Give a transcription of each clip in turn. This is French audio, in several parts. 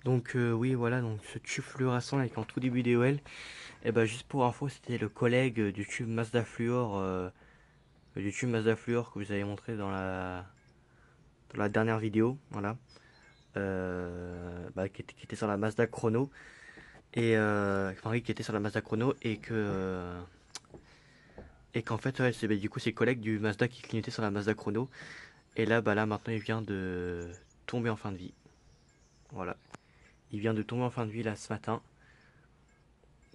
Donc oui voilà, donc ce tube fluorescent avec en tout début DOL, et bah juste pour info c'était le collègue du tube Mazda Fluor, que vous avez montré dans la dernière vidéo, voilà. Qui était sur la Mazda Chrono enfin oui qui était sur la Mazda Chrono et qu'en fait ouais, du coup c'est le collègue du Mazda qui clignotait sur la Mazda Chrono et là bah là maintenant il vient de tomber en fin de vie, voilà. Il vient de tomber en fin de vie là ce matin.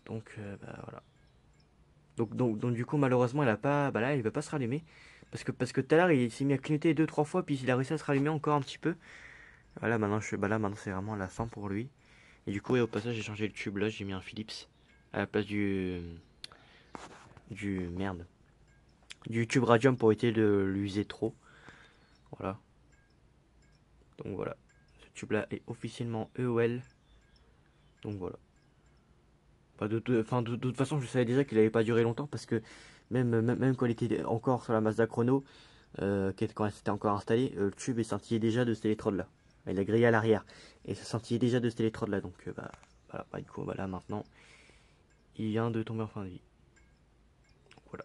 Donc bah, voilà. Donc du coup malheureusement il a pas. Bah là il va pas se rallumer. Parce que tout à l'heure il s'est mis à clignoter deux trois fois puis il a réussi à se rallumer encore un petit peu. Voilà maintenant bah là maintenant c'est vraiment la fin pour lui. Et du coup et au passage j'ai changé le tube là, j'ai mis un Philips à la place du merde. Du tube radium pour éviter de l'user trop. Voilà. Donc voilà. Ce tube là est officiellement EOL. Donc voilà. Enfin, de toute façon je savais déjà qu'il avait pas duré longtemps parce que même quand il était encore sur la Mazda Chrono, quand elle s'était encore installée, le tube est scintillé déjà de cet électrode là. Il a grillé à l'arrière. Et ça scintillait déjà de cet électrode là. Donc bah, voilà, bah, du coup, voilà, maintenant, il vient de tomber en fin de vie. Voilà.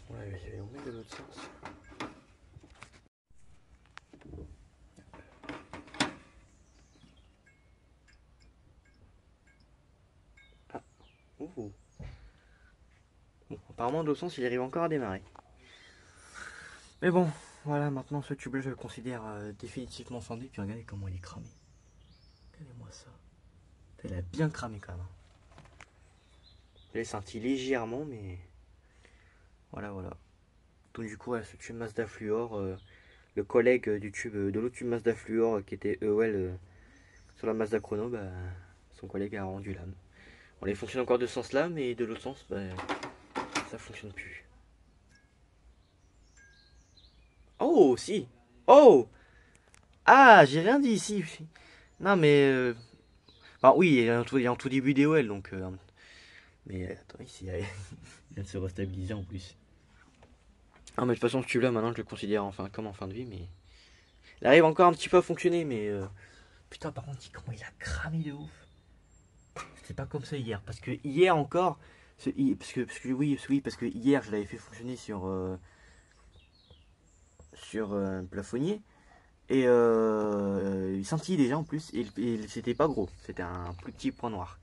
Ouais, je vais en mettre de l'autre sens. Ah, ouh. Bon, apparemment, de l'autre sens, il arrive encore à démarrer. Mais bon, voilà, maintenant, ce tube-là, je le considère définitivement fin de vie. Puis regardez comment il est cramé. Regardez-moi ça. Il a bien cramé quand même, hein. Je l'ai senti légèrement, mais voilà, voilà. Donc du coup, ouais, ce tube Mazda Fluor, le collègue du tube, de l'autre tube Mazda Fluor qui était EOL sur la Mazda Chrono, bah, son collègue a rendu l'âme. On les fonctionne encore de ce sens-là, mais de l'autre sens, bah, ça fonctionne plus. Oh, si. Oh. Ah, j'ai rien dit ici. Non, mais enfin, oui, il est en tout début DOL, donc mais attends, ici il vient de se restabiliser en plus. Ah, mais de toute façon, ce tube-là, maintenant, je le considère enfin comme en fin de vie, mais il arrive encore un petit peu à fonctionner, mais putain, par contre, comment il a cramé de ouf. C'était pas comme ça hier. Parce que hier encore. Parce que hier je l'avais fait fonctionner sur un plafonnier. Et il scintillait déjà en plus. Et c'était pas gros. C'était un plus petit point noir.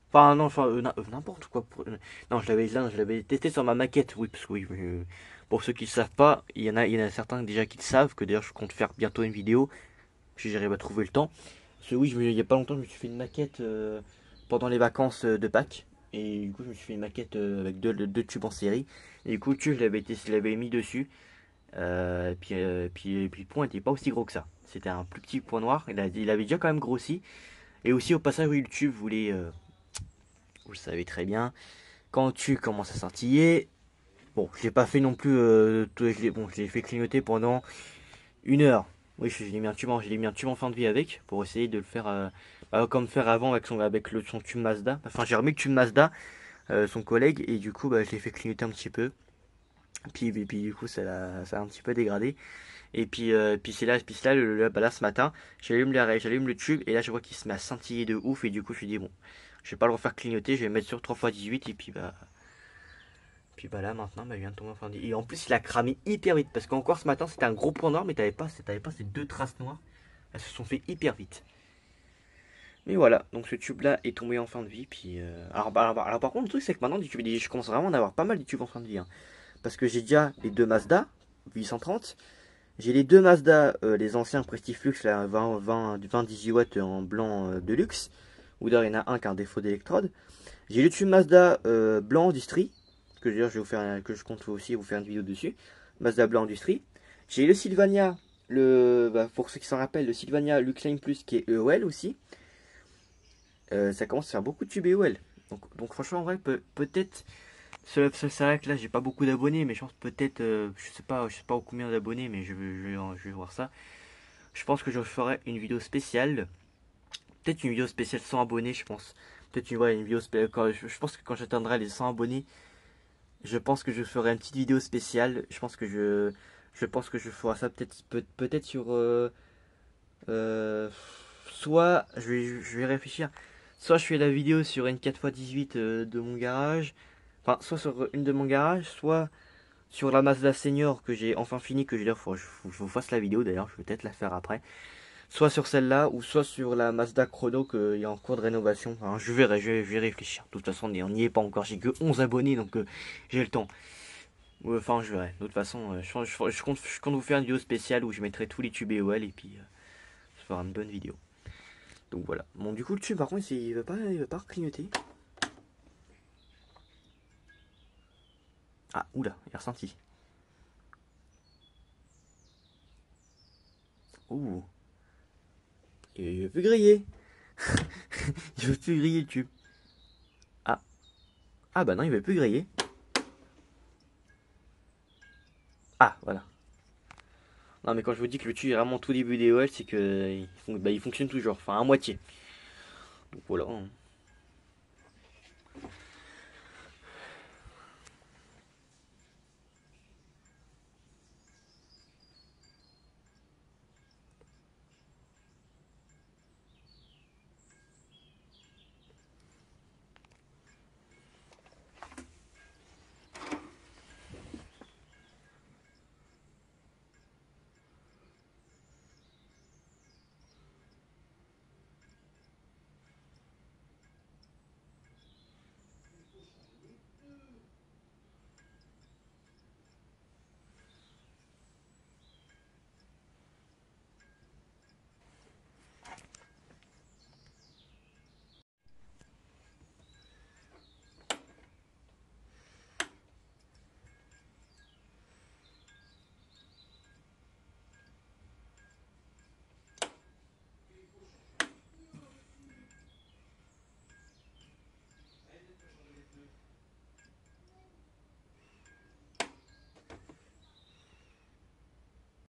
Enfin, non, enfin, n'importe quoi. Non, je l'avais testé sur ma maquette. Oui, parce que oui. Pour ceux qui ne savent pas, il y en a certains déjà qui le savent. Que d'ailleurs, je compte faire bientôt une vidéo. Si j'arrive à trouver le temps. Parce que oui, il y a pas longtemps, je me suis fait une maquette pendant les vacances de Pâques. Et du coup, je me suis fait une maquette avec deux tubes en série. Et du coup, le tube, je l'avais mis dessus. Puis le point n'était pas aussi gros que ça. C'était un plus petit point noir. Il avait déjà quand même grossi. Et aussi, au passage, oui, le tube voulait, vous le savez très bien, quand tu commences à scintiller. Bon, j'ai pas fait non plus. Bon, je l'ai fait clignoter pendant une heure. Oui, j'ai mis un tube en fin de vie avec pour essayer de le faire comme faire avant avec son tube Mazda. Enfin, j'ai remis le tube Mazda, son collègue, et du coup, bah, je l'ai fait clignoter un petit peu. Puis du coup, ça a un petit peu dégradé. Puis là, bah, là, ce matin, j'allume le tube et là, je vois qu'il se met à scintiller de ouf. Et du coup, je me suis dit, bon, je vais pas le refaire clignoter, je vais mettre sur 3 x 18. Puis bah là, maintenant, bah, il vient de tomber en fin de vie. Et en plus, il a cramé hyper vite parce qu'encore ce matin, c'était un gros point noir, mais t'avais pas ces deux traces noires. Elles se sont fait hyper vite. Mais voilà, donc ce tube là est tombé en fin de vie. Puis alors, par contre, le truc c'est que maintenant, je commence vraiment à en avoir pas mal de tubes en fin de vie, hein. Parce que j'ai déjà les deux Mazda. 830. J'ai les deux Mazda, les anciens Prestiflux, là, 20 18 watts en blanc de luxe. Ou d'ailleurs, il y en a un qui a un défaut d'électrode. J'ai le tube Mazda blanc industrie, que d'ailleurs que je compte aussi vous faire une vidéo dessus. Mazda blanc industrie. J'ai le Sylvania, pour ceux qui s'en rappellent, le Sylvania Luxline Plus qui est EOL aussi. Ça commence à faire beaucoup de tubes EOL. Donc franchement, en vrai, peut-être. C'est vrai que là, j'ai pas beaucoup d'abonnés, mais je pense peut-être, je sais pas combien d'abonnés, mais je vais voir ça. Je pense que je ferai une vidéo spéciale. Peut-être une vidéo spéciale 100 abonnés, je pense. Peut-être une vidéo spéciale. Je pense que quand j'atteindrai les 100 abonnés, je pense que je ferai une petite vidéo spéciale. Je pense que je ferai ça peut-être sur. Euh, soit, je vais réfléchir. Soit je fais la vidéo sur une 4x18 de mon garage. Enfin, soit sur une de mon garage, soit sur la Mazda Senior que j'ai enfin fini, que j'ai d'ailleurs, faut que je vous fasse la vidéo d'ailleurs, je vais peut-être la faire après. Soit sur celle-là, ou soit sur la Mazda Chrono qu'il y a en cours de rénovation. Enfin, je verrai, je vais réfléchir. De toute façon, on n'y est pas encore, j'ai que 11 abonnés, donc j'ai le temps. Enfin, je verrai. De toute façon, je compte vous faire une vidéo spéciale où je mettrai tous les tubes EOL et puis ça fera une bonne vidéo. Donc voilà. Bon, du coup, le tube, par contre, il veut pas clignoter. Ah, oula, il est ressenti. Ouh, il veut plus griller. Il veut plus griller le tube. Ah, ah bah non, il veut plus griller. Ah, voilà. Non, mais quand je vous dis que le tube est vraiment tout début des OL, c'est que il fonctionne toujours. Enfin, à moitié. Donc voilà.